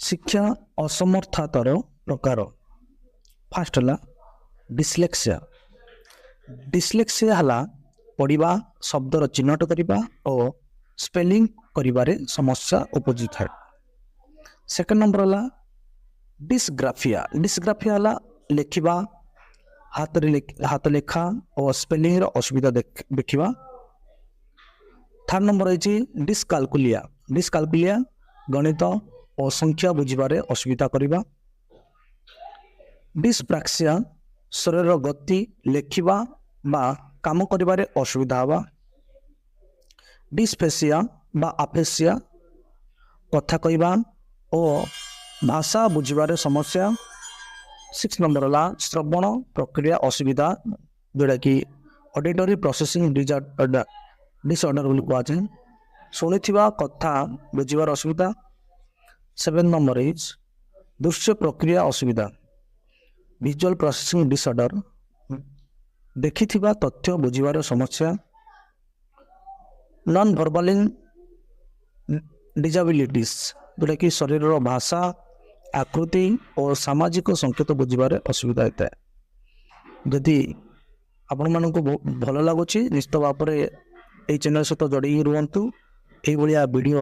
ଶିକ୍ଷା ଅସମର୍ଥତାର ପ୍ରକାର। ଫାଷ୍ଟ ହେଲା ଡିସ୍ଲେକ୍ସିଆ। ଡିସ୍ଲେକ୍ସିଆ ହେଲା ପଢ଼ିବା, ଶବ୍ଦର ଚିହ୍ନଟ କରିବା ଓ ସ୍ପେଲିଂ କରିବାରେ ସମସ୍ୟା ଉପୁଜିଥାଏ। ସେକେଣ୍ଡ ନମ୍ବର ହେଲା ଡିସ୍ଗ୍ରାଫିଆ। ଡିସ୍ଗ୍ରାଫିଆ ହେଲା ଲେଖିବା, ହାତ ଲେଖା ଓ ସ୍ପେଲିଂର ଅସୁବିଧା ଦେଖିବା। ଥାର୍ଡ ନମ୍ବର ହେଉଛି ଡିସ୍କାଲକୁଲିଆ। ଡିସ୍କାଲକୁଲିଆ ଗଣିତ ଓ ସଂଖ୍ୟା ବୁଝିବାରେ ଅସୁବିଧା କରିବା। ଡିସ୍ପ୍ରାକ୍ସିଆ ଶରୀରର ଗତି, ଲେଖିବା ବା କାମ କରିବାରେ ଅସୁବିଧା ହେବା। ଡିସ୍ଫେସିଆ ବା ଆପେସିଆ କଥା କହିବା ଓ ଭାଷା ବୁଝିବାରେ ସମସ୍ୟା। 6 ନମ୍ବର ହେଲା ଶ୍ରବଣ ପ୍ରକ୍ରିୟା ଅସୁବିଧା, ଯେଉଁଟାକି ଅଡିଟୋରୀ ପ୍ରୋସେସିଂ ଡିସଅର୍ଡର ବୋଲି କୁହାଯାଏ। ଶୁଣିଥିବା କଥା ବୁଝିବାର ଅସୁବିଧା। 7 ନମ୍ବର ଇଜ୍ ଦୃଶ୍ୟ ପ୍ରକ୍ରିୟା ଅସୁବିଧା, ଭିଜୁଆଲ ପ୍ରୋସେସିଂ ଡିସଅର୍ଡର, ଦେଖିଥିବା ତଥ୍ୟ ବୁଝିବାର ସମସ୍ୟା। ନନ୍ ଭର୍ବାଲିଂ ଡିଜାବିଲିଟିସ୍, ଯେଉଁଟାକି ଶରୀରର ଭାଷା, ଆକୃତି ଓ ସାମାଜିକ ସଂକେତ ବୁଝିବାରେ ଅସୁବିଧା ହୋଇଥାଏ। ଯଦି ଆପଣମାନଙ୍କୁ ଭଲ ଲାଗୁଛି ନିଶ୍ଚିତ ଭାବରେ ଏହି ଚ୍ୟାନେଲ ସହିତ ଯୋଡ଼ି ରୁହନ୍ତୁ। ଏଇଭଳିଆ ଭିଡ଼ିଓ